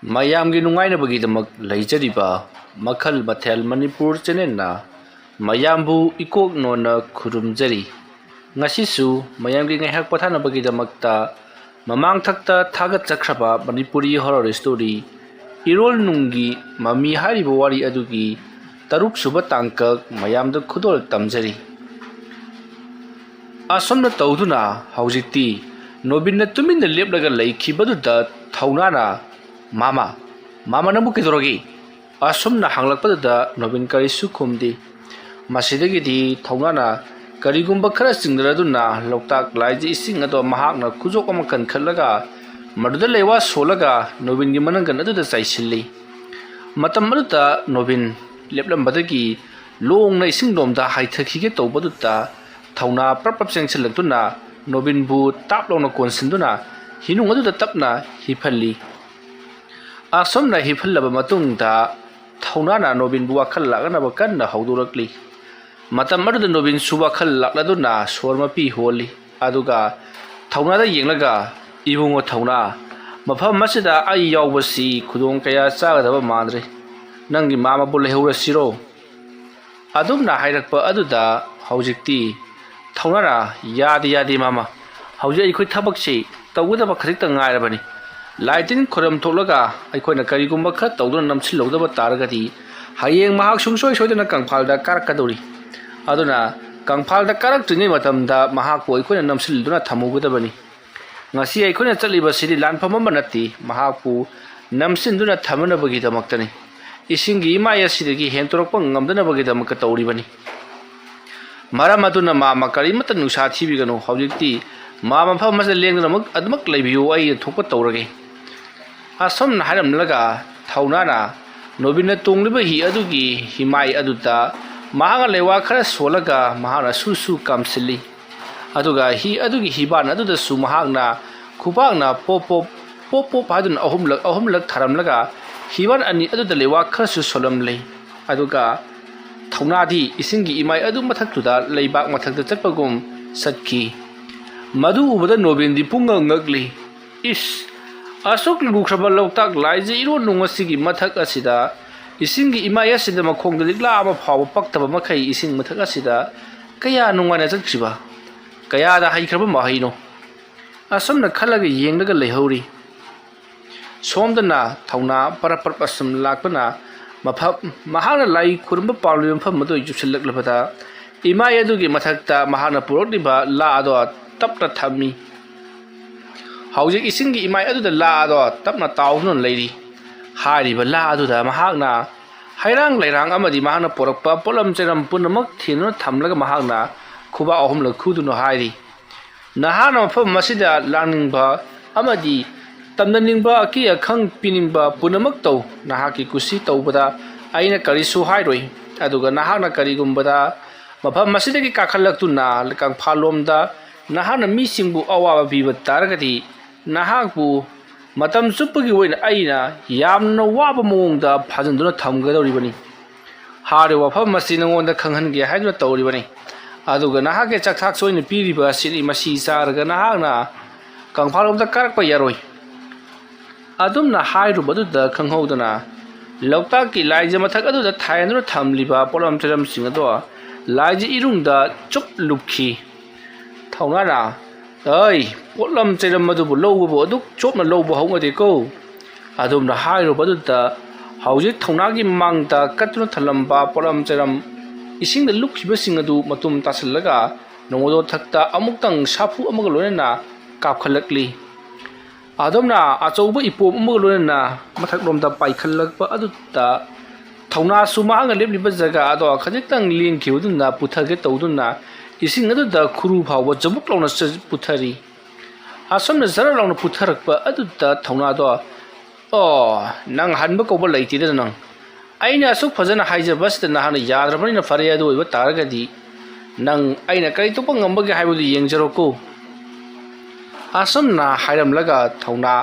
ꯃꯌꯥꯝꯒꯤ ꯅꯨꯡꯉꯥꯏꯅꯕꯒꯤꯗꯃꯛ ꯂꯩꯖꯔꯤꯕ ꯃꯈꯜ ꯃꯊꯦꯜ ꯃꯅꯤꯄꯨꯔ ꯆꯦꯅꯦꯜꯅ ꯃꯌꯥꯝꯕꯨ ꯏꯀꯣꯛꯅꯣꯟꯅ ꯈꯨꯔꯨꯝꯖꯔꯤ꯫ ꯉꯁꯤꯁꯨ ꯃꯌꯥꯝꯒꯤ ꯉꯥꯏꯍꯥꯛ ꯄꯣꯊꯥꯅꯕꯒꯤꯗꯃꯛꯇ ꯃꯃꯥꯡꯊꯛꯇ ꯊꯥꯒꯠꯆꯈ꯭ꯔꯕ ꯃꯅꯤꯄꯨꯔꯤ ꯍꯣꯔꯔ ꯁ꯭ꯇꯣꯔꯤ ꯏꯔꯣꯜ ꯅꯨꯡꯒꯤ ꯃꯃꯤ ꯍꯥꯏꯔꯤꯕ ꯋꯥꯔꯤ ꯑꯗꯨꯒꯤ ꯇꯔꯨꯛꯁꯨꯕ ꯇꯥꯡꯀꯛ ꯃꯌꯥꯝꯗ ꯈꯨꯗꯣꯜ ꯇꯝꯖꯔꯤ꯫ ꯑꯁꯨꯝꯅ ꯇꯧꯗꯨꯅ ꯍꯧꯖꯤꯛꯇꯤ ꯅꯣꯕꯤꯟꯅ ꯇꯨꯃꯤꯟꯅ ꯂꯦꯞꯂꯒ ꯂꯩꯈꯤꯕꯗꯨꯗ ꯊꯧꯅꯥꯅ "ꯃꯥꯃꯥ ꯅꯪꯕꯨ ꯀꯩꯗꯧꯔꯒꯦ?" ꯑꯁꯨꯝꯅ ꯍꯪꯂꯛꯄꯗꯨꯗ ꯅꯣꯕꯤꯟ ꯀꯔꯤꯁꯨ ꯈꯨꯝꯗꯦ꯫ ꯃꯁꯤꯗꯒꯤꯗꯤ ꯊꯧꯅꯥꯅ ꯀꯔꯤꯒꯨꯝꯕ ꯈꯔ ꯆꯤꯡꯅꯔꯗꯨꯅ ꯂꯣꯛꯇꯥꯛ ꯂꯥꯏꯖ ꯏꯁꯤꯡ ꯑꯗꯣ ꯃꯍꯥꯛꯅ ꯈꯨꯖꯣꯛ ꯑꯃ ꯀꯟꯈꯠꯂꯒ ꯃꯗꯨꯗ ꯂꯩꯋꯥ ꯁꯣꯜꯂꯒ ꯅꯣꯕꯤꯟꯒꯤ ꯃꯅꯪꯒꯟ ꯑꯗꯨꯗ ꯆꯥꯏꯁꯤꯜꯂꯤ꯫ ꯃꯇꯝ ꯑꯗꯨꯗ ꯅꯣꯕꯤꯟ ꯂꯦꯞꯂꯝꯕꯗꯒꯤ ꯂꯣꯡꯅ ꯏꯁꯤꯡꯂꯣꯝꯗ ꯍꯥꯏꯊꯈꯤꯒꯦ ꯇꯧꯕꯗꯨꯗ ꯊꯧꯅꯥ ꯄ꯭ꯔꯞ ꯆꯦꯡꯁꯤꯜꯂꯛꯇꯨꯅ ꯅꯣꯕꯤꯟꯕꯨ ꯇꯥꯞ ꯂꯥꯎꯅ ꯀꯣꯟꯁꯤꯟꯗꯨꯅ ꯍꯤꯅꯨꯡ ꯑꯗꯨꯗ ꯇꯞꯅ ꯍꯤꯞꯍꯜꯂꯤ꯫ ꯑꯁꯨꯝꯅ ꯍꯤꯞꯍꯜꯂꯕ ꯃꯇꯨꯡꯗ ꯊꯧꯅꯥꯅ ꯅꯣꯕꯤꯟꯕꯨ ꯋꯥꯈꯜ ꯂꯥꯛꯅꯅꯕ ꯀꯟꯅ ꯍꯧꯗꯣꯔꯛꯂꯤ꯫ ꯃꯇꯝ ꯑꯗꯨꯗ ꯅꯣꯕꯤꯟꯁꯨ ꯋꯥꯈꯜ ꯂꯥꯛꯂꯗꯨꯅ ꯁꯣꯔ ꯃꯄꯤ ꯍꯣꯜꯂꯤ꯫ ꯑꯗꯨꯒ ꯊꯧꯅꯥꯗ ꯌꯦꯡꯂꯒ "ꯏꯕꯨꯡꯉꯣ ꯊꯧꯅꯥ, ꯃꯐꯝ ꯑꯁꯤꯗ ꯑꯩ ꯌꯥꯎꯕꯁꯤ ꯈꯨꯗꯣꯡ ꯀꯌꯥ ꯆꯥꯒꯗꯕ ꯃꯥꯟꯗ꯭ꯔꯦ꯫ ꯅꯪꯒꯤ ꯃꯥꯃꯕꯨ ꯂꯩꯍꯧꯔꯁꯤꯔꯣ?" ꯑꯗꯨꯝꯅ ꯍꯥꯏꯔꯛꯄ ꯑꯗꯨꯗ ꯍꯧꯖꯤꯛꯇꯤ ꯊꯧꯅꯥꯅ "ꯌꯥꯗꯦ ꯃꯥꯃꯥ, ꯍꯧꯖꯤꯛ ꯑꯩꯈꯣꯏ ꯊꯕꯛꯁꯤ ꯇꯧꯒꯗꯕ ꯈꯖꯤꯛꯇ ꯉꯥꯏꯔꯕꯅꯤ꯫ ꯂꯥꯏ ꯇꯤꯟ ꯈꯨꯔꯝ ꯊꯣꯛꯂꯒ ꯑꯩꯈꯣꯏꯅ ꯀꯔꯤꯒꯨꯝꯕ ꯈꯔ ꯇꯧꯗꯨꯅ ꯅꯝꯁꯤꯜꯍꯧꯗꯕ ꯇꯥꯔꯒꯗꯤ ꯍꯌꯦꯡ ꯃꯍꯥꯛ ꯁꯨꯡꯁꯣꯏ ꯁꯣꯏꯗꯅ ꯀꯪꯐꯥꯜꯗ ꯀꯥꯔꯛꯀꯗꯧꯔꯤ꯫ ꯑꯗꯨꯅ ꯀꯪꯐꯥꯜꯗ ꯀꯥꯔꯛꯇ꯭ꯔꯤꯉꯩ ꯃꯇꯝꯗ ꯃꯍꯥꯛꯄꯨ ꯑꯩꯈꯣꯏꯅ ꯅꯝꯁꯤꯜꯗꯨꯅ ꯊꯝꯍꯧꯒꯗꯕꯅꯤ꯫ ꯉꯁꯤ ꯑꯩꯈꯣꯏꯅ ꯆꯠꯂꯤꯕꯁꯤꯗꯤ ꯂꯥꯟꯐꯝ ꯑꯃ ꯅꯠꯇꯦ, ꯃꯍꯥꯛꯄꯨ ꯅꯝꯁꯤꯟꯗꯨꯅ ꯊꯝꯅꯕꯒꯤꯗꯃꯛꯇꯅꯤ꯫ ꯏꯁꯤꯡꯒꯤ ꯏꯃꯥꯏ ꯑꯁꯤꯗꯒꯤ ꯍꯦꯟꯇꯣꯔꯛꯄ ꯉꯝꯗꯅꯕꯒꯤꯗꯃꯛꯇ ꯇꯧꯔꯤꯕꯅꯤ꯫ ꯃꯔꯝ ꯑꯗꯨꯅ ꯃꯥꯃꯥ ꯀꯔꯤꯃꯠꯇ ꯅꯨꯡꯁꯥ ꯊꯤꯕꯤꯒꯅꯨ꯫ ꯍꯧꯖꯤꯛꯇꯤ ꯃꯐꯝ ꯑꯁꯤꯗ ꯂꯦꯡꯗꯅ ꯑꯗꯨꯃꯛ ꯂꯩꯕꯤꯌꯨ, ꯑꯩ ꯊꯣꯛꯄ ꯇꯧꯔꯒꯦ." ꯑꯁꯨꯝꯅ ꯍꯥꯏꯔꯝꯂꯒ ꯊꯧꯅꯥꯅ ꯅꯣꯕꯤꯟꯅ ꯇꯣꯡꯂꯤꯕ ꯍꯤ ꯑꯗꯨꯒꯤ ꯍꯤꯃꯥꯏ ꯑꯗꯨꯗ ꯃꯍꯥꯛꯅ ꯂꯩꯋꯥ ꯈꯔ ꯁꯣꯜꯂꯒ ꯃꯍꯥꯛꯅ ꯁꯨ ꯀꯥꯝꯁꯤꯜꯂꯤ꯫ ꯑꯗꯨꯒ ꯍꯤ ꯑꯗꯨꯒꯤ ꯍꯤꯕꯥꯟ ꯑꯗꯨꯗꯁꯨ ꯃꯍꯥꯛꯅ ꯈꯨꯄꯥꯛꯅ ꯄꯣꯞ ꯄꯣꯞ ꯍꯥꯏꯗꯨꯅ ꯑꯍꯨꯝꯂꯛ ꯊꯥꯔꯝꯂꯒ ꯍꯤꯕꯥꯟ ꯑꯅꯤ ꯑꯗꯨꯗ ꯂꯩꯋꯥ ꯈꯔꯁꯨ ꯁꯣꯜꯂꯝꯂꯤ꯫ ꯑꯗꯨꯒ ꯊꯧꯅꯥꯗꯤ ꯏꯁꯤꯡꯒꯤ ꯏꯃꯥꯏ ꯑꯗꯨ ꯃꯊꯛꯇꯨꯗ ꯂꯩꯕꯥꯛ ꯃꯊꯛꯇ ꯆꯠꯄꯒꯨꯝ ꯆꯠꯈꯤ꯫ ꯃꯗꯨ ꯎꯕꯗ ꯅꯣꯕꯤꯟꯗꯤ ꯄꯨꯡꯉꯛ ꯉꯛꯂꯤ꯫ "ꯏꯁ, ꯑꯁꯨꯛ ꯂꯨꯈ꯭ꯔꯕ ꯂꯣꯛꯇꯥꯛ ꯂꯥꯏꯖ ꯏꯔꯣꯜ ꯅꯨꯡ ꯑꯁꯤꯒꯤ ꯃꯊꯛ ꯑꯁꯤꯗ, ꯏꯁꯤꯡꯒꯤ ꯏꯃꯥꯏ ꯑꯁꯤꯗ ꯃꯈꯣꯡꯗ ꯂꯤꯛꯂꯥ ꯑꯃ ꯐꯥꯎꯕ ꯄꯛꯇꯕ ꯃꯈꯩ ꯏꯁꯤꯡ ꯃꯊꯛ ꯑꯁꯤꯗ ꯀꯌా ꯅꯨꯡꯉꯥꯏꯅ ꯆꯠꯈ꯭ꯔꯤꯕ, ꯀꯌꯥꯗ ꯍꯩꯈ꯭ꯔꯕ ꯃꯍꯩꯅꯣ?" ꯑꯁꯨꯝꯅ ꯈꯜꯂꯒ ꯌꯦꯡꯂꯒ ꯂꯩꯍꯧꯔꯤ꯫ ꯁꯣꯝꯗꯅ ꯊꯧꯅꯥ ꯄꯔꯞ ꯑꯁꯨꯝ ꯂꯥꯛꯄꯅ ꯃꯍꯥꯛꯅ ꯂꯥꯏ ꯈꯨꯔꯨꯝꯕ ꯄꯥꯝꯂꯤꯕ ꯃꯐꯝ ꯑꯗꯨ ꯌꯧꯁꯤꯜꯂꯛꯂꯕꯗ ꯏꯃꯥꯏ ꯑꯗꯨꯒꯤ ꯃꯊꯛꯇ ꯃꯍꯥꯛꯅ ꯄꯨꯔꯛꯂꯤꯕ ꯂꯥ ꯑꯗꯣ ꯇꯞꯅ ꯊꯝꯃꯤ꯫ ꯍꯧꯖꯤꯛ ꯏꯁꯤꯡꯒꯤ ꯏꯃꯥꯏ ꯑꯗꯨꯗ ꯂꯥ ꯑꯗꯣ ꯇꯞꯅ ꯇꯥꯎꯗꯨꯅ ꯂꯩꯔꯤ꯫ ꯍꯥꯏꯔꯤꯕ ꯂꯥ ꯑꯗꯨꯗ ꯃꯍꯥꯛꯅ ꯍꯩꯔꯥꯡ ꯂꯩꯔꯥꯡ ꯑꯃꯗꯤ ꯃꯍꯥꯛꯅ ꯄꯣꯔꯛꯄ ꯄꯣꯠꯂꯝ ꯆꯩꯔꯝ ꯄꯨꯝꯅꯃꯛ ꯊꯦꯡꯗꯨꯅ ꯊꯝꯂꯒ ꯃꯍꯥꯛꯅ ꯈꯨꯕꯥꯛ ꯑꯍꯨꯝꯂꯛ ꯈꯨꯗꯨꯅ ꯍꯥꯏꯔꯤ, "ꯅꯍꯥꯛꯅ ꯃꯐꯝ ꯑꯁꯤꯗ ꯂꯥꯛꯅꯤꯡꯕ ꯑꯃꯗꯤ ꯇꯝꯅꯅꯤꯡꯕ ꯑꯀꯤ ꯑꯈꯪ ꯄꯤꯅꯤꯡꯕ ꯄꯨꯝꯅꯃꯛ ꯇꯧ꯫ ꯅꯍꯥꯛꯀꯤ ꯀꯨꯁꯤ ꯇꯧꯕꯗ ꯑꯩꯅ ꯀꯔꯤꯁꯨ ꯍꯥꯏꯔꯣꯏ꯫ ꯑꯗꯨꯒ ꯅꯍꯥꯛꯅ ꯀꯔꯤꯒꯨꯝꯕꯗ ꯃꯐꯝ ꯑꯁꯤꯗꯒꯤ ꯀꯥꯈꯠꯂꯛꯇꯨꯅ ꯀꯪꯐꯥꯜꯂꯣꯝꯗ ꯅꯍꯥꯛꯅ ꯃꯤꯁꯤꯡꯕꯨ ꯑꯋꯥꯕ ꯄꯤꯕ ꯇꯥꯔꯒꯗꯤ ꯅꯍꯥꯛꯄꯨ ꯃꯇꯝ ꯆꯨꯞꯄꯒꯤ ꯑꯣꯏꯅ ꯑꯩꯅ ꯌꯥꯝꯅ ꯋꯥꯕ ꯃꯑꯣꯡꯗ ꯐꯥꯖꯤꯟꯗꯨꯅ ꯊꯝꯒꯗꯧꯔꯤꯕꯅꯤ꯫ ꯍꯥꯏꯔꯤꯕ ꯋꯥꯐꯝ ꯑꯁꯤ ꯅꯉꯣꯟꯗ ꯈꯪꯍꯟꯒꯦ ꯍꯥꯏꯗꯨꯅ ꯇꯧꯔꯤꯕꯅꯤ꯫ ꯑꯗꯨꯒ ꯅꯍꯥꯛꯀꯤ ꯆꯥꯛꯊꯥꯛꯁꯨ ꯑꯣꯏꯅ ꯄꯤꯔꯤꯕ ꯑꯁꯤꯅꯤ꯫ ꯃꯁꯤ ꯆꯥꯔꯒ ꯅꯍꯥꯛꯅ ꯀꯪꯐꯥꯜꯂꯣꯝꯗ ꯀꯥꯔꯛꯄ ꯌꯥꯔꯣꯏ." ꯑꯗꯨꯝꯅ ꯍꯥꯏꯔꯨꯕꯗꯨꯗ ꯈꯪꯍꯧꯗꯅ ꯂꯣꯛꯇꯥꯛꯀꯤ ꯂꯥꯏꯖ ꯃꯊꯛ ꯑꯗꯨꯗ ꯊꯥꯏꯅꯗꯨꯅ ꯊꯝꯂꯤꯕ ꯄꯣꯠꯂꯝ ꯆꯩꯔꯝꯁꯤꯡ ꯑꯗꯣ ꯂꯥꯏꯖ ꯏꯔꯨꯡꯗ ꯆꯨꯞ ꯂꯨꯞꯈꯤ꯫ ꯊꯧꯅꯥꯅ "ꯑꯩ, ꯄꯣꯠꯂꯝ ꯆꯩꯔꯝ ꯑꯗꯨꯕꯨ ꯂꯧꯕꯕꯨ ꯑꯗꯨꯛ ꯆꯣꯞꯅ ꯂꯧꯕ ꯍꯧꯅꯗꯦꯀꯣ." ꯑꯗꯨꯝꯅ ꯍꯥꯏꯔꯨꯕꯗꯨꯗ ꯍꯧꯖꯤꯛ ꯊꯧꯅꯥꯒꯤ ꯃꯥꯡꯗ ꯀꯠꯇꯨꯅ ꯊꯝꯂꯝꯕ ꯄꯣꯠꯂꯝ ꯆꯩꯔꯝ ꯏꯁꯤꯡꯗ ꯂꯨꯞꯈꯤꯕꯁꯤꯡ ꯑꯗꯨ ꯃꯇꯨꯝ ꯇꯥꯁꯤꯜꯂꯒ ꯅꯣꯡꯃꯗꯣꯊꯛꯇ ꯑꯃꯨꯛꯇꯪ ꯁꯥꯐꯨ ꯑꯃꯒ ꯂꯣꯏꯅꯅ ꯀꯥꯞꯈꯠꯂꯛꯂꯤ꯫ ꯑꯗꯨꯝꯅ ꯑꯆꯧꯕ ꯏꯄꯣꯝ ꯑꯃꯒ ꯂꯣꯏꯅꯅ ꯃꯊꯛꯂꯣꯝꯗ ꯄꯥꯏꯈꯠꯂꯛꯄ ꯑꯗꯨꯗ ꯊꯧꯅꯥꯁꯨ ꯃꯍꯥꯛꯅ ꯂꯦꯞꯂꯤꯕ ꯖꯒꯥ ꯑꯗꯣ ꯈꯖꯤꯛꯇꯪ ꯂꯦꯡꯈꯤꯕꯗꯨꯅ ꯄꯨꯊꯒꯦ ꯇꯧꯗꯨꯅ ꯏꯁꯤꯡ ꯑꯗꯨꯗ ꯈꯨꯔꯨ ꯐꯥꯎꯕ ꯖꯕꯨꯛ ꯂꯥꯎꯅ ꯄꯨꯊꯔꯤ꯫ ꯑꯁꯨꯝꯅ ꯖꯔ ꯂꯥꯎꯅ ꯄꯨꯊꯔꯛꯄ ꯑꯗꯨꯗ ꯊꯧꯅꯥꯗꯣ "ꯑꯣ, ꯅꯪ ꯍꯟꯕ ꯀꯧꯕ ꯂꯩꯇꯦꯗ ꯅꯪ. ꯑꯩꯅ ꯑꯁꯨꯛ ꯐꯖꯅ ꯍꯥꯏꯖꯕꯁꯤꯗ ꯅꯍꯥꯛꯅ ꯌꯥꯗ꯭ꯔꯕꯅꯤꯅ ꯐꯔꯦ꯫ ꯑꯗꯨ ꯑꯣꯏꯕ ꯇꯥꯔꯒꯗꯤ ꯅꯪ ꯑꯩꯅ ꯀꯔꯤ ꯇꯧꯕ ꯉꯝꯕꯒꯦ ꯍꯥꯏꯕꯗꯨ ꯌꯦꯡꯖꯔꯣꯀꯣ." ꯑꯁꯨꯝꯅ ꯍꯥꯏꯔꯝꯂꯒ ꯊꯧꯅꯥ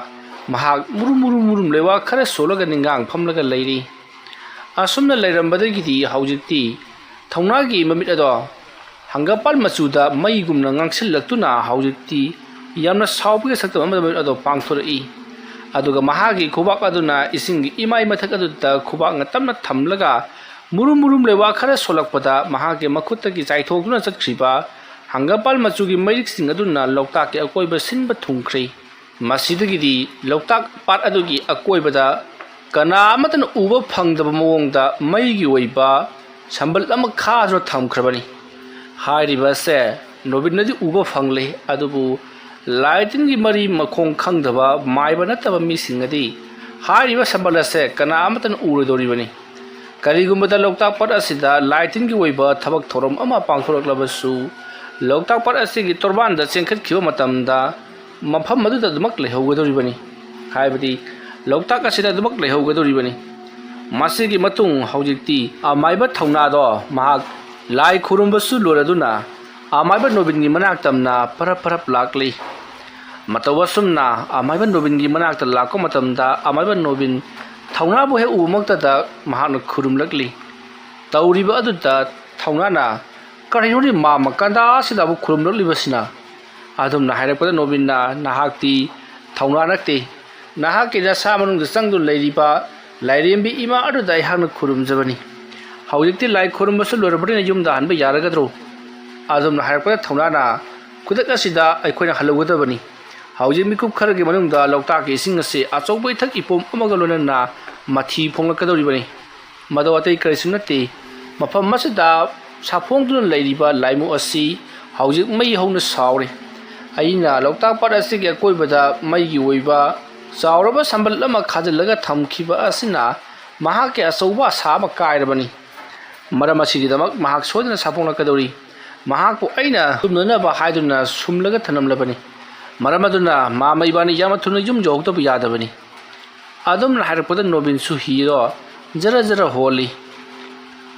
ꯃꯍꯥꯛ ꯃꯨꯔꯨꯝ ꯂꯩꯋꯥ ꯈꯔ ꯁꯣꯜꯂꯒ ꯅꯤꯡꯒꯥꯡ ꯐꯝꯂꯒ ꯂꯩꯔꯤ꯫ ꯑꯁꯨꯝꯅ ꯂꯩꯔꯝꯕꯗꯒꯤꯗꯤ ꯍꯧꯖꯤꯛꯇꯤ ꯊꯧꯅꯥꯒꯤ ꯃꯃꯤꯠ ꯑꯗꯣ ꯍꯪꯒꯄꯥꯜ ꯃꯆꯨꯗ ꯃꯩꯒꯨꯝꯅ ꯉꯥꯡꯁꯤꯜꯂꯛꯇꯨꯅ ꯍꯧꯖꯤꯛꯇꯤ ꯌꯥꯝꯅ ꯁꯥꯎꯕꯒꯤ ꯁꯛꯇꯝ ꯑꯃꯗ ꯃꯃꯤꯠ ꯑꯗꯣ ꯄꯥꯡꯊꯣꯔꯛꯏ꯫ aduga mahagi khubak aduna ising imai mathak aduda khubak nga tamna thamlaga murum lewa khara solakpada mahagi makhutagi chaithokuna chakriba hangapal machugi mairik sing aduna loktak ke akoiba sinba thungkhri masidagidi loktak pat adugi akoibada kana amatan uba phangdaba mawongda maigi oiba sambal ama khajo thamkhrabani hairiba se nobinadi uba phangle adubu laitin gi mari makhong khangdaba maiba nataba mi singadi hairiba sambal se kana amatan urodori bani karigumbada loktak pat asida laitin gi oiba thabak thorom ama pangtholaklabasu loktak pat asigi torban da chengkhat khiba matamda mafam maduda dumak lehaugadori bani haibadi loktak asida dumak lehaugadori bani masigi matung haujikti amaiba thauna do mahak lai khurumbasu loraduna amaiba nobingi manak tamna parap lakli matawasumna amaiba nobingi manak ta lakko matamda amaiba nobin thauna bo he umakta da mahakna khurumlakli tawriba aduda thauna na karayori ma makanda sida bu khurumlakli basina adum na hairakpada nobinna nahakti thauna nakte nahakki da samanung da sangdu leiriba lairembi ima aduda ihakna khurumjabani haujikti lai khurumbasu lorabani yumda hanba yaragadro adum na hairakpada thauna na kudak asida aikoina halogadabani haujik mikup kharagi manungda loktak ki ising ase achoubai thak ipom amaga lonana mathi phonglakadoribani madawatai karisunate mafam masida saphongduna leiriba laimu asi haujik mai hauna saure aina loktak pat asigi akoibada maigi oiba sauraba sambal lama khajallaga thamkhiba asina mahake asauba sama kairabani maramasi damak mahak sodana saphonglakadori mahakpu aina tumnana ba haiduna sumlaga thanamlabani maramaduna mamaibani yamathuna yum jogtabu yadabani adum hairpada nobin su hiro jara holi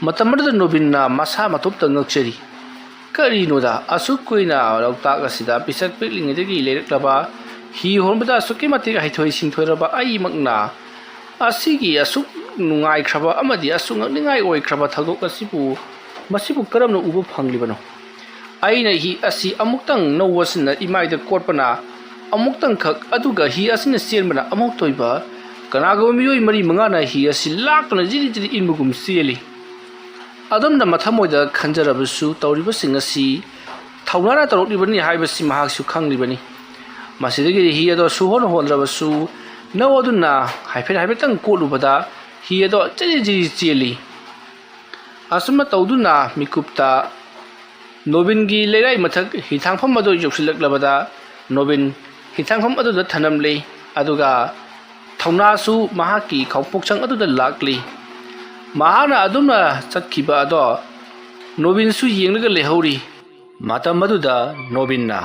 matamada nobinna masa matupta ngakcheri karinoda asukuina loktak asida pisak piklingidagi lereklaba hi hormada suki matika haithoi singthoiraba ai makna asigi asuk nungai khraba amadi asung ningai oi khraba thagok asibu masibu karamna ubu phanglibano aina hi asi amuktang nowasna imaida korpana amuktang khak aduga hi asina selmana amuk toiba kanaga miyoi mari mangana hi asi lakna jiri inmugum seli adamna mathamoida khanjarabasu tawriba singasi thaunara taroklibani haibasi mahaksu khanglibani masidagi hi ado suhon hondrabasu nawoduna haifetang kolubada hi ado jiri cheli asumna tawduna mikupta nobingi leirai mathak hithangpham ado yoksilaklabada nobin hithangpham ado da thanamle aduga thaunasu mahaki khawpokchang ado da lakli mahana adumna chatkhiba ado nobin su yenglaga lehauri matam adu da nobinna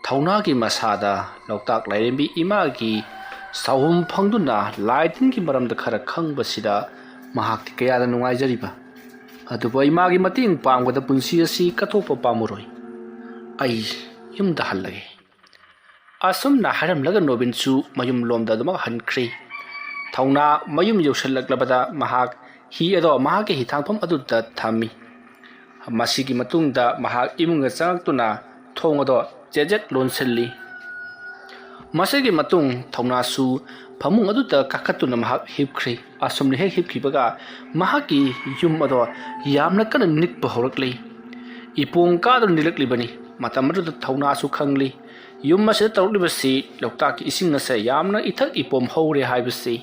thauna ki masada loktak lairembi ima ki sahum phangduna laitin ki maramda khara khangbasida mahakti kayada nungai jariba aduba ima gi mating pangwada punsi asi kathopa pamuroi ai yumda hallage asumna haramlaga nobin su mayum lomda dama hankhri thauna mayum yoshalaklabada mahak hi ado mahake hithangpham aduda thami masigi matungda mahak imunga changaktuna thong ado jejet lonselli masigi matung thauna su phamung aduda kakatuna mahak hipkhri asumni he hipkhibaga mahaki yum ado yamna kana nikpa horakli ipong ka do nilaklibani matamadu thauna su khangli yum mase tawlibasi loktak ising ase yamna ithak ipom hore haibasi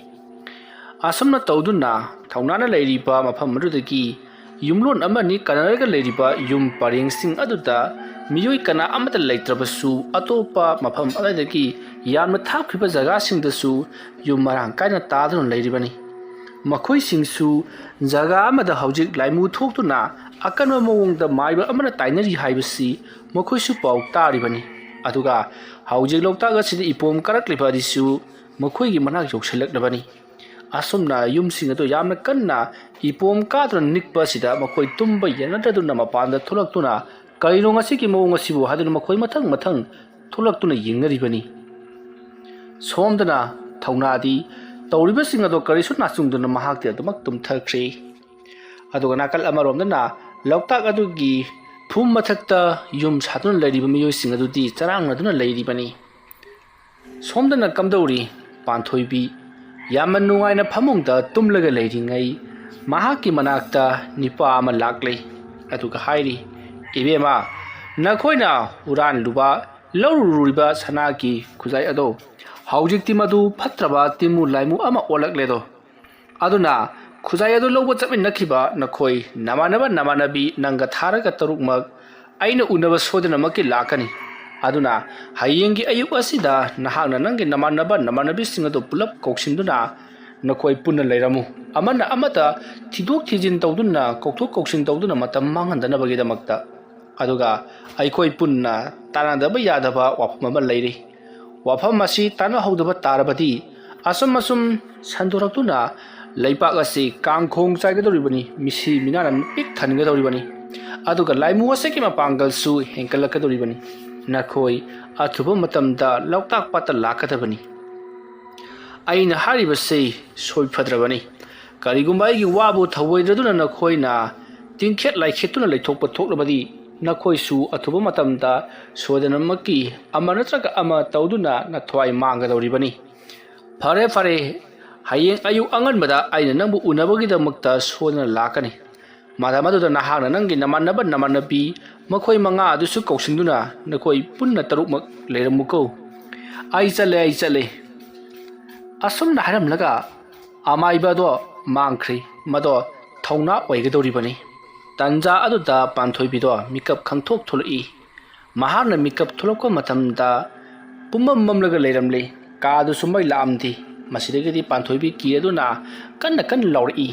asumna tawduna thaunana leiriba mafam madudagi yumlon amani kanaraga leiriba yum pareng sing aduda miyoi kana amata leitrabasu atopa mafam adagi yamna thapkhiba jaga singdasu yum marang kaina tadun leiribani makhoi singsu jaga amada haujik laimu thoktuna akanwa mawongda maiba amana tainari haibasi makhoi su pau taribani aduga haujik loktaga sidi ipom karakliba disu makhoi gi manak yokselaknabani asumna yumsing ado yamna kanna ipom kadron nikpa sida makhoi tumba yanadaduna mapanda tholaktuna kaino ngasi ki mawong asibu haduna makhoi mathang tholaktuna yingaribani somdana thaunadi tawriba sing ado karisu nasungduna mahakti adumak tumthakri aduga nakal amaromdana loktak adugi phum mathakta yum sadun leiriba miyoi sing adudi charang aduna leiribani ꯁꯣꯝꯗꯅ ꯀꯝꯗꯧꯔꯤ ꯄꯥꯟꯊꯣꯏꯕꯤ ꯌꯥꯝꯅ ꯅꯨꯡꯉꯥꯏꯅ ꯐꯃꯨꯡꯗ ꯇꯨꯝꯂꯒ ꯂꯩꯔꯤꯉꯩ ꯃꯍꯥꯛꯀꯤ ꯃꯅꯥꯛꯇ ꯅꯤꯄꯥ ꯑꯃ ꯂꯥꯛꯂꯦ ꯑꯗꯨꯒ ꯍꯥꯏꯔꯤ ꯏꯕꯦꯝꯃ ꯅꯈꯣꯏꯅ ꯍꯨꯔꯥꯟꯂꯨꯕ ꯂꯧꯔꯨꯔꯤꯕ ꯁꯅꯥꯒꯤ ꯈꯨꯖꯥꯏ ꯑꯗꯣ ꯍꯧꯖꯤꯛꯇꯤ ꯃꯗꯨ ꯐꯠꯇ꯭ꯔꯕ ꯇꯤꯃꯨ ꯂꯥꯏꯃꯨ ꯑꯃ ꯑꯣꯜꯂꯛꯂꯦꯗꯣ ꯑꯗꯨꯅ ꯈꯨꯖꯥꯏ ꯑꯗꯨ ꯂꯧꯕ ꯆꯠꯃꯤꯟꯅꯈꯤꯕ ꯅꯈꯣꯏ ꯅꯃꯥꯟꯅꯕꯤ ꯅꯪꯒ ꯊꯥꯔꯒ ꯇꯔꯨꯛꯃꯛ ꯑꯩꯅ ꯎꯅꯕ ꯁꯣꯏꯗꯅꯃꯛꯀꯤ ꯂꯥꯛꯀꯅꯤ ꯑꯗꯨꯅ ꯍꯌꯦꯡꯒꯤ ꯑꯌꯨꯛ ꯑꯁꯤꯗ ꯅꯍꯥꯛꯅ ꯅꯪꯒꯤ ꯅꯃꯥꯟꯅꯕꯤꯁꯤꯡ ꯑꯗꯨ ꯄꯨꯂꯞ ꯀꯧꯁꯤꯟꯗꯨꯅ ꯅꯈꯣꯏ ꯄꯨꯟꯅ ꯂꯩꯔꯝꯃꯨ ꯑꯃꯅ ꯑꯃꯗ ꯊꯤꯗꯣꯛ ꯊꯤꯖꯤꯟ ꯇꯧꯗꯨꯅ ꯀꯧꯊꯣꯛ ꯀꯧꯁꯤꯟ ꯇꯧꯗꯨꯅ ꯃꯇꯝ ꯃꯥꯡꯍꯟꯗꯅꯕꯒꯤꯗꯃꯛꯇ ꯑꯗꯨꯒ ꯑꯩꯈꯣꯏ ꯄꯨꯟꯅ ꯇꯥꯟꯅꯗꯕ ꯌꯥꯗꯕ ꯋꯥꯐꯝ ꯑꯃ ꯂꯩꯔꯤ ꯋꯥꯐꯝ ꯑꯁꯤ ꯇꯥꯟꯅꯍꯧꯗꯕ ꯇꯥꯔꯕꯗꯤ ꯑꯁꯨꯝ ꯁꯟꯗꯣꯔꯛꯇꯨꯅ ꯂꯩꯄꯥꯛ ꯑꯁꯤ ꯀꯥꯡꯈꯣꯡ ꯆꯥꯏꯒꯗꯧꯔꯤꯕꯅꯤ ꯃꯤꯁꯤ ꯃꯤꯅꯥꯅ ꯄꯤꯛ ꯊꯟꯒꯗꯧꯔꯤꯕꯅꯤ ꯑꯗꯨꯒ ꯂꯥꯏꯃꯨ ꯑꯁꯤꯒꯤ ꯃꯄꯥꯡꯒꯜꯁꯨ ꯍꯦꯟꯒꯠꯂꯛꯀꯗꯧꯔꯤꯕꯅꯤ ꯅꯈꯣꯏ ꯑꯊꯨꯕ ꯃꯇꯝꯗ ꯂꯣꯛꯇꯥꯛ ꯄꯥꯠꯇ ꯂꯥꯛꯀꯗꯕꯅꯤ ꯑꯩꯅ ꯍꯥꯏꯔꯤꯕꯁꯤ ꯁꯣꯏꯐꯗ꯭ꯔꯕꯅꯤ ꯀꯔꯤꯒꯨꯝꯕ ꯑꯩꯒꯤ ꯋꯥꯕꯨ ꯊꯧꯑꯣꯏꯗ꯭ꯔꯗꯨꯅ ꯅꯈꯣꯏꯅ ꯇꯤꯡꯈꯦꯠ ꯂꯥꯏꯈꯦꯠꯇꯨꯅ ꯂꯩꯊꯣꯛꯄ ꯊꯣꯛꯂꯕꯗꯤ ꯅꯈꯣꯏꯁꯨ ꯑꯊꯨꯕ ꯃꯇꯝꯗ ꯁꯣꯏꯗꯅꯃꯛꯀꯤ ꯑꯃ ꯅꯠꯇ꯭ꯔꯒ ꯑꯃ ꯇꯧꯗꯨꯅ ꯅꯊ꯭ꯋꯥꯏ ꯃꯥꯡꯒꯗꯧꯔꯤꯕꯅꯤ ꯐꯔꯦ ꯍꯌꯦꯡ ꯑꯌꯨꯛ ꯑꯉꯟꯕꯗ ꯑꯩꯅ ꯅꯪꯕꯨ ꯎꯅꯕꯒꯤꯗꯃꯛꯇ ꯁꯣꯏꯗꯅ ꯂꯥꯛꯀꯅꯤ ꯃꯇꯝ ꯑꯗꯨꯗ ꯅꯍꯥꯛꯅ ꯅꯪꯒꯤ ꯅꯃꯥꯟꯅꯕꯤ ꯃꯈꯣꯏ 5 ꯑꯗꯨꯁꯨ ꯀꯧꯁꯤꯟꯗꯨꯅ ꯅꯈꯣꯏ ꯄꯨꯟꯅ 3ꯃꯛ ꯂꯩꯔꯝꯃꯨꯀꯣ ꯑꯩ ꯆꯠꯂꯦ ꯑꯁꯨꯝꯅ ꯍꯥꯏꯔꯝꯂꯒ ꯑꯃꯥꯏꯕꯗꯣ ꯃꯥꯡꯈ꯭ꯔꯦ ꯃꯗꯣ ꯊꯧꯅꯥ ꯑꯣꯏꯒꯗꯧꯔꯤꯕꯅꯤ ꯇꯟꯖꯥ ꯑꯗꯨꯗ ꯄꯥꯟꯊꯣꯏꯕꯤꯗꯣ ꯃꯤꯀꯞ ꯈꯪꯊꯣꯛ ꯊꯣꯛꯂꯛꯏ ꯃꯍꯥꯛꯅ ꯃꯤꯀꯞ ꯊꯣꯛꯂꯛꯄ ꯃꯇꯝꯗ ꯄꯨꯝꯃꯝ ꯃꯝꯂꯒ ꯂꯩꯔꯝꯂꯦ ꯀꯥꯗꯨꯁꯨ ꯃꯩ ꯂꯥꯛꯑꯝꯗꯦ ꯃꯁꯤꯗꯒꯤꯗꯤ ꯄꯥꯟꯊꯣꯏꯕꯤ ꯀꯤꯔꯗꯨꯅ ꯀꯟꯅ ꯂꯥꯎꯔꯛꯏ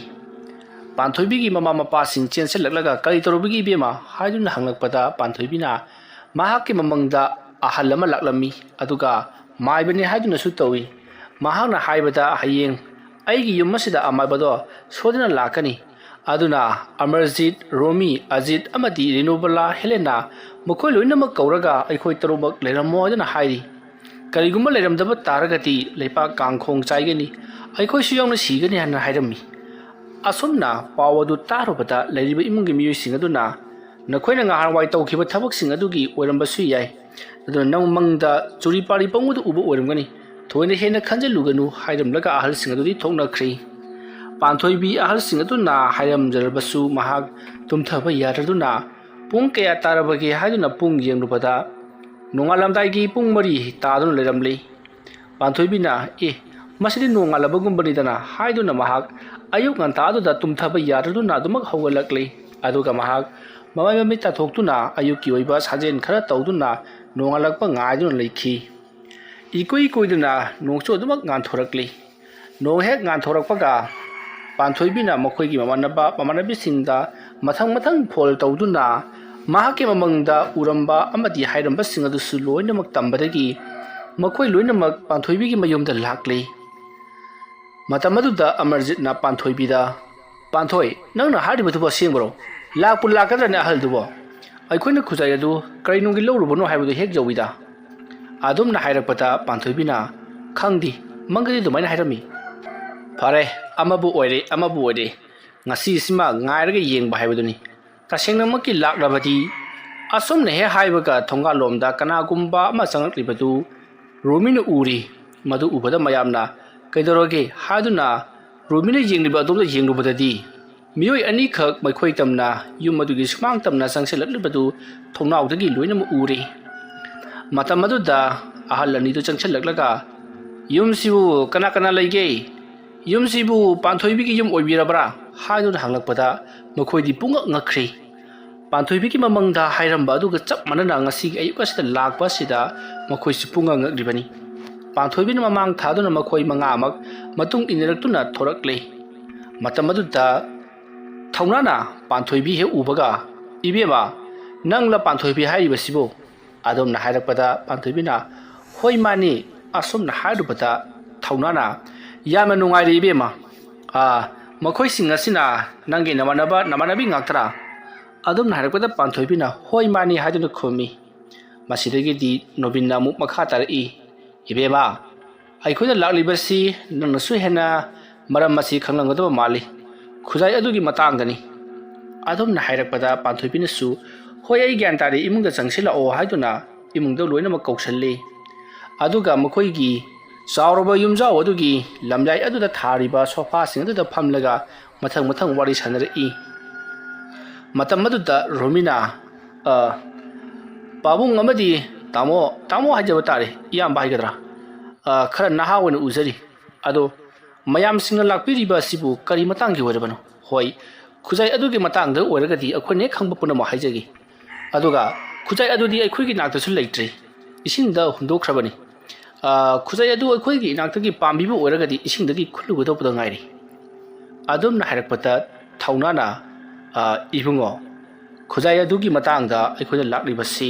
ꯄꯥꯟꯊꯣꯏꯕꯤꯒꯤ ꯃꯃꯥ ꯃꯄꯥꯁꯤꯡ ꯆꯦꯟꯁꯤꯜꯂꯛꯂꯒ ꯀꯔꯤ ꯇꯧꯔꯨꯕꯒꯤ ꯏꯕꯦꯝꯃ ꯍꯥꯏꯗꯨꯅ ꯍꯪꯂꯛꯄꯗ ꯄꯥꯟꯊꯣꯏꯕꯤꯅ ꯃꯍꯥꯛꯀꯤ ꯃꯃꯪꯗ ꯑꯍꯜ ꯑꯃ ꯂꯥꯛꯂꯝꯃꯤ ꯑꯗꯨꯒ ꯃꯥꯏꯕꯅꯤ ꯍꯥꯏꯗꯨꯅꯁꯨ ꯇꯧꯏ ꯃꯍꯥꯛꯅ ꯍꯥꯏꯕꯗ ꯍꯌꯦꯡ ꯑꯩꯒꯤ ꯌꯨꯝ ꯑꯁꯤꯗ ꯑꯃꯥꯏꯕꯗꯣ ꯁꯣꯏꯗꯅ ꯂꯥꯛꯀꯅꯤ ꯑꯗꯨꯅ ꯑꯃꯔꯖꯤꯠ ꯔꯣꯃꯤ ꯑꯖꯤꯠ ꯑꯃꯗꯤ ꯔꯤꯅꯨꯕꯂꯥ ꯍꯦꯂꯦꯅꯥ ꯃꯈꯣꯏ ꯂꯣꯏꯅꯃꯛ ꯀꯧꯔꯒ ꯑꯩꯈꯣꯏ 3ꯃꯛ ꯂꯩꯔꯝꯃꯣ ꯍꯥꯏꯗꯨꯅ ꯍꯥꯏꯔꯤ ꯀꯔꯤꯒꯨꯝꯕ ꯂꯩꯔꯝꯗꯕ ꯇꯥꯔꯒꯗꯤ ꯂꯩꯄꯥꯛ ꯀꯥꯡꯈꯣꯡ ꯆꯥꯏꯒꯅꯤ ꯑꯩꯈꯣꯏꯁꯨ ꯌꯥꯎꯅ ꯁꯤꯒꯅꯤ ꯍꯥꯏꯅ ꯍꯥꯏꯔꯝꯃꯤ ꯑꯁꯨꯝꯅ ꯄꯥꯎ ꯑꯗꯨ ꯇꯥꯔꯨꯕꯗ ꯂꯩꯔꯤꯕ ꯏꯃꯨꯡꯒꯤ ꯃꯤꯑꯣꯏꯁꯤꯡ ꯑꯗꯨꯅ ꯅꯈꯣꯏꯅ ꯉꯍꯥꯟꯋꯥꯏ ꯇꯧꯈꯤꯕ ꯊꯕꯛꯁꯤꯡ ꯑꯗꯨꯒꯤ ꯑꯣꯏꯔꯝꯕꯁꯨ ꯌꯥꯏ ꯑꯗꯨꯅ ꯅꯪ ꯃꯪꯗ ꯆꯨꯔꯤ ꯄꯥꯔꯤ ꯄꯪꯎꯗ ꯎꯕ ꯑꯣꯏꯔꯝꯒꯅꯤ ꯊꯣꯏꯅ ꯍꯦꯟꯅ ꯈꯟꯖꯤꯜꯂꯨꯒꯅꯨ ꯍꯥꯏꯔꯝꯂꯒ ꯑꯍꯜꯁꯤꯡ ꯑꯗꯨꯗꯤ ꯊꯣꯛꯅꯈ꯭ꯔꯦ ꯄꯥꯟꯊꯣꯏꯕꯤ ꯑꯍꯜꯁꯤꯡ ꯑꯗꯨꯅ ꯍꯥꯏꯔꯝꯖꯔꯕꯁꯨ ꯃꯍꯥꯛ ꯇꯨꯝꯊꯕ ꯌꯥꯗ꯭ꯔꯗꯨꯅ ꯄꯨꯡ ꯀꯌꯥ ꯇꯥꯔꯕꯒꯦ ꯍꯥꯏꯗꯨꯅ ꯄꯨꯡ ꯌꯦꯡꯂꯨꯕꯗ ꯅꯣꯡꯉꯥꯜꯂꯝꯗꯥꯏꯒꯤ ꯄꯨꯡ 4 ꯇꯥꯗꯨꯅ ꯂꯩꯔꯝꯂꯦ ꯄꯥꯟꯊꯣꯏꯕꯤꯅ ꯃꯁꯤꯗꯤ ꯅꯣꯡꯉꯥꯜꯂꯕꯒꯨꯝꯕꯅꯤꯗꯅ ꯍꯥꯏꯗꯨꯅ ꯃꯍꯥꯛ ꯑꯌꯨꯛ ꯉꯟꯇꯥ ꯑꯗꯨꯗ ꯇꯨꯝꯊꯕ ꯌꯥꯗ꯭ꯔꯗꯨꯅ ꯑꯗꯨꯃꯛ ꯍꯧꯒꯠꯂꯛꯂꯦ ꯑꯗꯨꯒ ꯃꯍꯥꯛ ꯃꯃꯥꯏ ꯃꯃꯤꯠ ꯇꯥꯊꯣꯛꯇꯨꯅ ꯑꯌꯨꯛꯀꯤ ꯑꯣꯏꯕ ꯁꯥꯖꯦꯜ ꯈꯔ ꯇꯧꯗꯨꯅ ꯅꯣꯡꯉꯥꯜꯂꯛꯄ ꯉꯥꯏꯗꯨꯅ ꯂꯩꯈꯤ ꯏꯀꯨꯏ ꯀꯨꯏꯗꯨꯅ ꯅꯣꯡꯁꯨ ꯑꯗꯨꯃꯛ ꯉꯥꯟꯊꯣꯔꯛꯂꯤ ꯅꯣꯡ ꯍꯦꯛ ꯉꯥꯟꯊꯣꯔꯛꯄꯒ ꯄꯥꯟꯊꯣꯏꯕꯤꯅ ꯃꯈꯣꯏꯒꯤ ꯃꯃꯥꯟꯅꯕꯤꯁꯤꯡꯗ ꯃꯊꯪ ꯐꯣꯜ ꯇꯧꯗꯨꯅ ꯃꯍꯥꯛꯀꯤ ꯃꯃꯪꯗ ꯎꯔꯝꯕ ꯑꯃꯗꯤ ꯍꯥꯏꯔꯝꯕꯁꯤꯡ ꯑꯗꯨꯁꯨ ꯂꯣꯏꯅꯃꯛ ꯇꯝꯕꯗꯒꯤ ꯃꯈꯣꯏ ꯂꯣꯏꯅꯃꯛ ꯄꯥꯟꯊꯣꯏꯕꯤꯒꯤ ꯃꯌꯨꯝꯗ ꯂꯥꯛꯂꯦ ꯃꯇꯝ ꯑꯗꯨꯗ ꯑꯃꯔꯖꯤꯠꯅ ꯄꯥꯟꯊꯣꯏꯕꯤꯗ ꯄꯥꯟꯊꯣꯏ ꯅꯪꯅ ꯍꯥꯏꯔꯤꯕꯗꯨꯕꯨ ꯑꯁꯦꯡꯕꯔꯣ ꯂꯥꯛꯄꯨ ꯂꯥꯛꯀꯗ꯭ꯔꯅꯦ ꯑꯍꯜꯗꯨꯕꯣ ꯑꯩꯈꯣꯏꯅ ꯈꯨꯖꯥꯏ ꯑꯗꯨ ꯀꯔꯤꯅꯨꯡꯒꯤ ꯂꯧꯔꯨꯕꯅꯣ ꯍꯥꯏꯕꯗꯨ ꯍꯦꯛ ꯌꯧꯏꯗ ꯑꯗꯨꯝꯅ ꯍꯥꯏꯔꯛꯄꯗ ꯄꯥꯟꯊꯣꯏꯕꯤꯅ ꯈꯪꯗꯦ ꯃꯪꯒꯗꯤ ꯑꯗꯨꯃꯥꯏꯅ ꯍꯥꯏꯔꯝꯃꯤ ꯐꯔꯦ ꯑꯃꯕꯨ ꯑꯣꯏꯔꯦ ꯉꯁꯤꯁꯤꯃ ꯉꯥꯏꯔꯒ ꯌꯦꯡꯕ ꯍꯥꯏꯕꯗꯨꯅꯤ ꯇꯁꯦꯡꯅꯃꯛꯀꯤ ꯂꯥꯛꯂꯕꯗꯤ ꯑꯁꯨꯝꯅ ꯍꯦꯛ ꯍꯥꯏꯕꯒ ꯊꯣꯡꯒꯥꯜꯂꯣꯝꯗ ꯀꯅꯥꯒꯨꯝꯕ ꯑꯃ ꯆꯪꯂꯛꯂꯤꯕꯗꯨ ꯔꯣꯃꯤꯅ ꯎꯔꯤ ꯃꯗꯨ ꯎꯕꯗ ꯃꯌꯥꯝꯅ ꯀꯩꯗꯧꯔꯒꯦ ꯍꯥꯏꯗꯨꯅ ꯔꯣꯃꯤꯅ ꯌꯦꯡꯂꯤꯕ ꯑꯗꯣꯝꯗ ꯌꯦꯡꯂꯨꯕꯗꯗꯤ ꯃꯤꯑꯣꯏ ꯑꯅꯤꯈꯛ ꯃꯈꯣꯏ ꯇꯝꯅ ꯌꯨꯝ ꯑꯗꯨꯒꯤ ꯁꯨꯃꯥꯡ ꯇꯝꯅ ꯆꯪꯁꯤꯜꯂꯛꯂꯤꯕꯗꯨ ꯊꯣꯡꯅꯥꯎꯗꯒꯤ ꯂꯣꯏꯅꯃꯛ ꯎꯔꯤ ꯃꯇꯝ ꯑꯗꯨꯗ ꯑꯍꯜ ꯑꯅꯤꯗꯨ ꯆꯪꯁꯤꯜꯂꯛꯂꯒ ꯌꯨꯝꯁꯤꯕꯨ ꯀꯅꯥ ꯂꯩꯒꯦ ꯌꯨꯝꯁꯤꯕꯨ ꯄꯥꯟꯊꯣꯏꯕꯤꯒꯤ ꯌꯨꯝ ꯑꯣꯏꯕꯤꯔꯕ꯭ꯔꯥ ꯍꯥꯏꯗꯨꯅ ꯍꯪꯂꯛꯄꯗ ꯃꯈꯣꯏꯗꯤ ꯄꯨꯡꯉꯛ ꯉꯛꯈ꯭ꯔꯦ ꯄꯥꯟꯊꯣꯏꯕꯤꯒꯤ ꯃꯃꯪꯗ ꯍꯥꯏꯔꯝꯕ ꯑꯗꯨꯒ ꯆꯞ ꯃꯥꯟꯅꯅ ꯉꯁꯤꯒꯤ ꯑꯌꯨꯛ ꯑꯁꯤꯗ ꯂꯥꯛꯄ ꯑꯁꯤꯗ ꯃꯈꯣꯏꯁꯨ ꯄꯨꯡꯉꯛ ꯉꯛꯂꯤꯕꯅꯤ ꯄꯥꯟꯊꯣꯏꯕꯤꯅ ꯃꯃꯥꯡ ꯊꯥꯗꯨꯅ ꯃꯈꯣꯏ 5ꯃꯛ ꯃꯇꯨꯡ ꯏꯟꯅꯔꯛꯇꯨꯅ ꯊꯣꯔꯛꯂꯦ ꯃꯇꯝ ꯑꯗꯨꯗ ꯊꯧꯅꯥꯅ ꯄꯥꯟꯊꯣꯏꯕꯤ ꯍꯦꯛ ꯎꯕꯒ ꯏꯕꯦꯝꯃ ꯅꯪꯂ ꯄꯥꯟꯊꯣꯏꯕꯤ ꯍꯥꯏꯔꯤꯕꯁꯤꯕꯨ ꯑꯗꯣꯝꯅ ꯍꯥꯏꯔꯛꯄꯗ ꯄꯥꯟꯊꯣꯏꯕꯤꯅ ꯍꯣꯏ ꯃꯥꯅꯤ ꯑꯁꯨꯝꯅ ꯍꯥꯏꯔꯨꯕꯗ ꯊꯧꯅꯥꯅ ꯌꯥꯝꯅ ꯅꯨꯡꯉꯥꯏꯔꯦ ꯏꯕꯦꯝꯃ ꯃꯈꯣꯏꯁꯤꯡ ꯑꯁꯤꯅ ꯅꯪꯒꯤ ꯅꯃꯥꯟꯅꯕꯤ ꯉꯥꯛꯇꯔꯥ ꯑꯗꯣꯝꯅ ꯍꯥꯏꯔꯛꯄꯗ ꯄꯥꯟꯊꯣꯏꯕꯤꯅ ꯍꯣꯏ ꯃꯥꯅꯤ ꯍꯥꯏꯗꯨꯅ ꯈꯨꯝꯃꯤ ꯃꯁꯤꯗꯒꯤꯗꯤ ꯅꯣꯕꯤꯟꯅ ꯑꯃꯨꯛ ꯃꯈꯥ ꯇꯥꯔꯛꯏ ꯏꯕꯦꯝꯃ ꯑꯩꯈꯣꯏꯅ ꯂꯥꯛꯂꯤꯕꯁꯤ ꯅꯪꯅꯁꯨ ꯍꯦꯟꯅ ꯃꯔꯝ ꯑꯁꯤ ꯈꯪꯂꯝꯒꯗꯕ ꯃꯥꯜꯂꯤ ꯈꯨꯖꯥꯏ ꯑꯗꯨꯒꯤ ꯃꯇꯥꯡꯗꯅꯤ ꯑꯗꯣꯝꯅ ꯍꯥꯏꯔꯛꯄꯗ ꯄꯥꯟꯊꯣꯏꯕꯤꯅꯁꯨ ꯍꯣꯏ ꯑꯩ ꯒ꯭ꯌꯥꯟ ꯇꯥꯔꯦ ꯏꯃꯨꯡꯗ ꯆꯪꯁꯤꯜꯂꯛꯑꯣ ꯍꯥꯏꯗꯨꯅ ꯏꯃꯨꯡꯗ ꯂꯣꯏꯅꯃꯛ ꯀꯧꯁꯜꯂꯤ aduga makoigi sauraba yumjao adugi lamjai aduda thariba sofa sing aduda phamlaga mathang mathang wari sanari matam aduda Romina pabung amadi tamo hajaba tare iyam bai gadra khara naha wana uzari ado mayam singa lakpiriba sibu kari matang gi warabano hoi khujai adugi matang da oragadi akhone khangba puna ma haijagi aduga khujai adudi akhoi nakta su leitre ising da hundokhrabani khujai adu akhoi gi nakta gi pambi bu oragadi ising da gi khulu godo puda ngairi adum na harakpata thauna na ibungo khujai adu gi matang da akhoi da lakri basi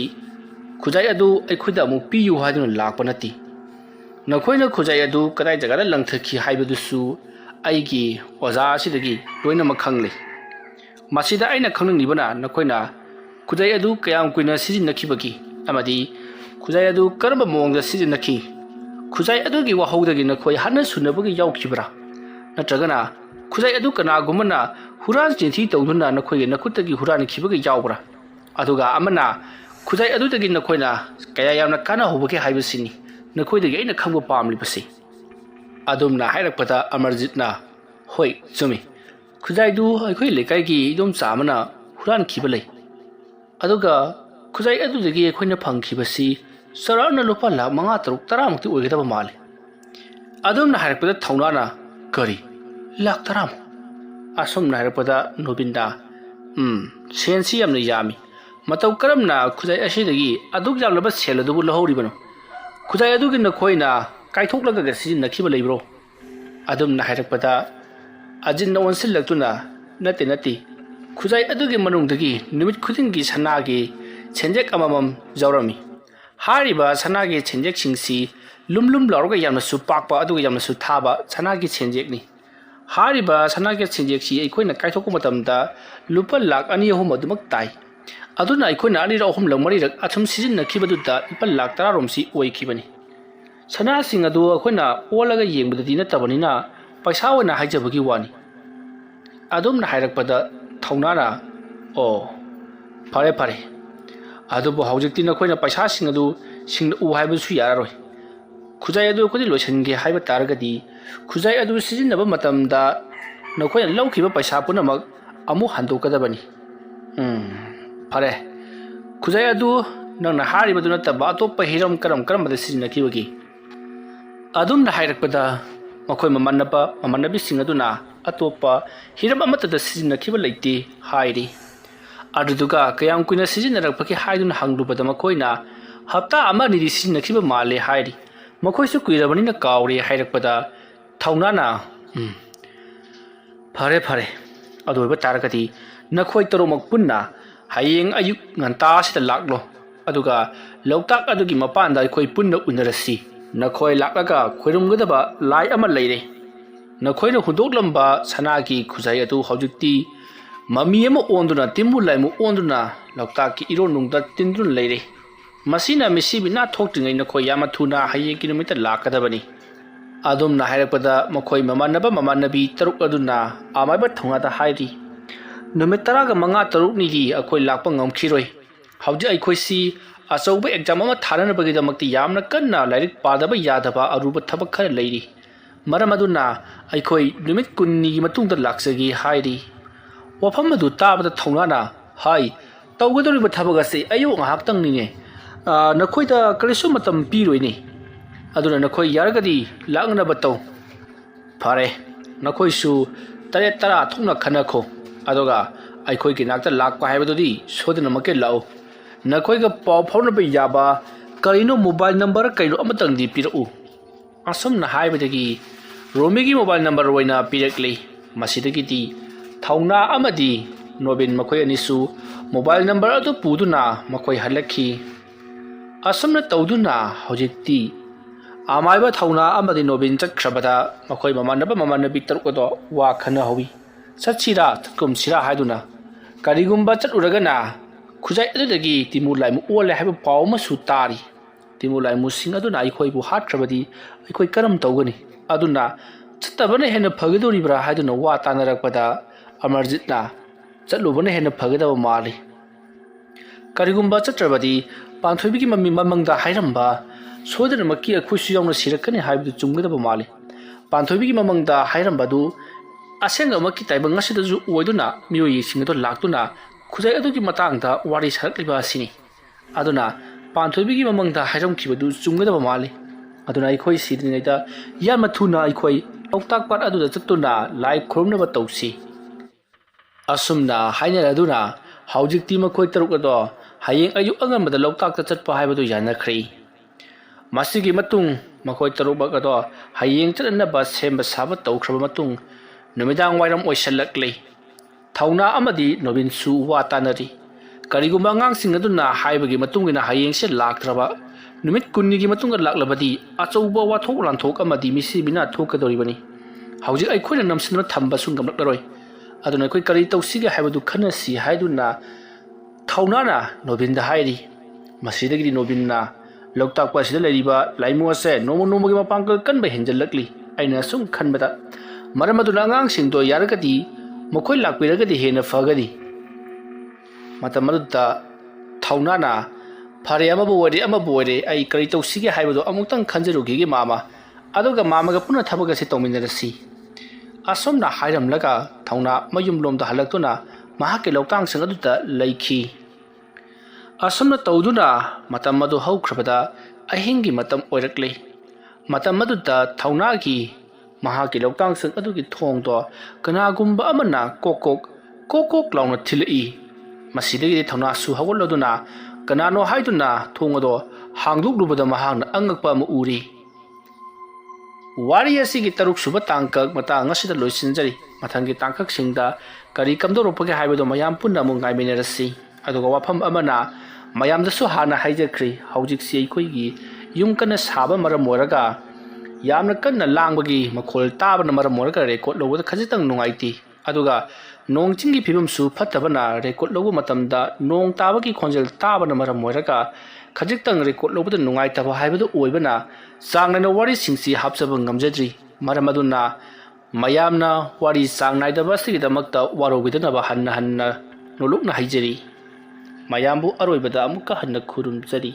khujai adu akhoi da mu piyu hadun lakpa nati nakhoi khujai adu kadai jaga da langthaki haibadu su aigi oza sidagi loina makhangli masida aina khangning nibana nakhoi na khujai adu kayam kuina sijin nakhibagi amadi khujai adu karba mongda sijin nakhi khujai adu gi wahawdagi nakhoi hana sunabagi yaukibra natragana khujai adu kana gumana huran jinthi tawduna nakhoi nakutagi huran khibagi yaubra aduga amana khujai adu dagi nakhoi na kaya yamna kana hobagi haibasini nakhoi dagi aina khangba pamli basi adumna hairakpata Amarjit na hoi chumi khujai du akhoi lekai gi dom chamana huran khibalai aduga khujai adu dagi akhoi phangkhibasi sarana lupa la manga taruk taramukti oigedaba male adumna hairakpata thauna na kari lak taram asomna hairakpata Nobinda sensi yamna yami matau karamna khujai asidagi aduk jamlaba seladubu lahoribano khujai adugi nakhoi na kaithok laga sijin nakhiba leibro adumna hairakpata ajin na onsil laktuna nati khujai adugi manungdagi numit khudingi sanagi chenjek amamam jawrami hariba sanagi chenjek singsi lumlum lawga yamna su pakpa adugi yamna su thaba sanagi chenjek ni hariba sanagi chenjek si aikoina kaithok matamda lupa lak ani ahum adumak tai aduna aikoina ani ra ahum lamari rak athum sijin nakhibadutta lupa lak 10 romsi oikibani sana sing adu akhona olaga yengbadadi na tabanina paisa wana haijabagi wani adumna hairakpada thaunana o pare adubu haujikti na khoina paisa sing adu sing u haibu su yararoi khujai adu khodi losenge haiba taragadi khujai adu sijinaba matamda na khoina laukiba paisa punamak amu handokadabani pare khujai adu nangna haribaduna taba atoppa hiram karam bada sijinakibagi adumna hairakpada makhoi mamanabi singaduna atopa hiram amatada sijinakhiba leite hairi aduduga kayam kuina sijinarakpaki haiduna hanglubada makhoina hapta ama ni sijinakhiba male hairi makhoi su kuirabanina kawri hairakpada thaunana pare adoiba taragati nakhoi taromak punna hayeng ayuk nganta sita laklo aduga lautak adugi mapanda akhoi punna unarasi nakhoi lakaga khoirumgadaba lai ama leire nakhoina hundoklamba sanagi khujai adu haujikti mami ama onduna timbu laimu onduna lautaki ironungda tindrun leire masina misibina thoktingai nakhoi yama thuna haye kilometer lakadabani adumna hairakpada makhoi mamanabi taruk aduna amaiba thongada hairi numit 15 taruk nigi akhoi lakpa ngamkhiroi hauji akhoi si achauba exam ama tharanabagi damakti yamna kanna lairik padaba yadaba aruba thabak khara leiri maram aduna akhoi numit kunni gi matungda laksagi hairi wafam adu tabada thonana hai tawgadori thabaga se ayu ngahaktang nine nakhoi da kalisu matam piroini aduna nakhoi yaragadi lakna bataw phare nakhoi su tare tara thungna khanakho adoga akhoi gi nakta lakpa haibadodi sodina make lao nakhoi ga paw phawna be yaba karino mobile number kaino amatang di piru asam na haibadagi romi gi mobile number roina pirakli masidagi di thauna amadi Nobin makhoi anisu mobile number adu puduna makhoi halakhi asam na tawduna hojikti amaiba thauna amadi Nobin chakhrabada makhoi mamanabi tarukodo wa khana hobi sachira kumsira haiduna karigumba chaturagana khujai adudagi timulaimu ole haiba pawma su tari timulaimu sing aduna akhoi bu hatrabadi akhoi karam tawgani aduna chatabana hena phagidoribra haiduna wa tanarakpada Amarjit na chatlubana hena phagidaba mali karigumba chatrabadi panthoibigi mamangda hairamba सोदनमक्की अखोइसु यावना सिरकनी हाइबदु चुंगदबा माले पांथोबिगी ममंगदा हाइरंबदु असेंगमक्की ताइबंग असिदजु ओइदुना मियोई सिंगदो लाक्तुना खुजाई अदुगी मतंगदा वारी सरकलिबा सिनी अदुना पांथोबिगी ममंगदा हाइरंखिबदु चुंगदबा माले अदुना अखोइ सिदिनैदा यामथुना अखोइ लौताक पाट अदुदा चतुना लाइ खुरुमनबा तौसी असुमना हाइनरदुना हौजिक्ति मखोइ तरुकदो हयेंग अयु अंगमदा लौताक चतपा हाइबदु यानखरि मसिगी मतुंग मखोइ तरुबगदो हयेंग चतनबा सेंबा साबा तौख्रबा मतुंग नुमिदांग वाइरम ओइसलक्ले थौना अमदी नोबिनसु वातानरी करिगुम्बा अंगांसिंग अदुना हाइबगी मतुंगिना हयेंगसे लाक्त्रबा नुमित कुन्निगी मतुंगा लाक्लबदी अचौबा वाथोक लांथोक अमदी मिसिबिना थोकदोरिबनी हौजिक अइखोइना नमसिनबा थंबा सुंगमलक्लरोय अदुना अइखोइ करि तौसिगे हाइबदु खनसी हाइदुना थौनाना नोबिनदा हाइरी मसिदगी नोबिनना लोकताक पासिदा लैरिबा लाइमुअसे नोमो नोमोगी मपांकल कनबा हेंजलक्ली अइना सुम खनबदा मरम अदुना अंगांसिंगदो यारगदी मखोइ लाक्पिरगदी हेना फगदी मतम अदुदा थौनाना फरे अमबो ओरे अइ करि तौसिगे हाइबदो अमुक्तंग खंजरुगिगे मामा अदुगा मामागा पुना थबगसे तौमिनरसी असोमना हाइरमलगा थौना मयुमलोमदा हलक्तुना महाके लोकतांगसिंग अदुदा लैखी असोमना तौदुना मतम अदु हौख्रबदा अहिंगी मतम ओइरक्ले मतम अदुदा थौनागी महाके लोकतांगसिंग अदुगी थोंगदो कनागुम्बा अमना कोकोक लाउना थिलई मसिदगी थौना सु हवलदुना कनानो हाइदुना थोंगदो हांगदुकलुबदा महांगना अंगकपा अमा उरी वारी असिगी तरुक सुबा तांकक मतंग असिदा लोइसिनजरी मथंगी तांकक सिंगदा करी कमदोरपगे हाइबदो मयाम पुन्ना मु गाइमिनरसी अदुगा वाफम अमना मयामदसु हाना हाइजख्री हौजिक्सि अइखोइगी युम कन्ना साबा मरम ओरगा यामना कन्ना लांगबगी मखोल ताबना मरम ओरगा रेकॉर्ड लौबदा खजितंग नुंगाइति अदुगा नोंग चिंगी फिबमसु फत्तबना रेकॉर्ड लौबा मतमदा नोंग ताबगी खोंजल ताबना मरम ओरगा खजितंग रेकॉर्ड लौबदा नुंगाइतबा हाइबदो ओइबना चांगनाइना वारी सिंगसि हापसबा ngamjadri maram aduna mayamna wari changnai sigidamakta warobidnaba hanna nolokna haijari mayambu aroibada amuka hanna khurumjari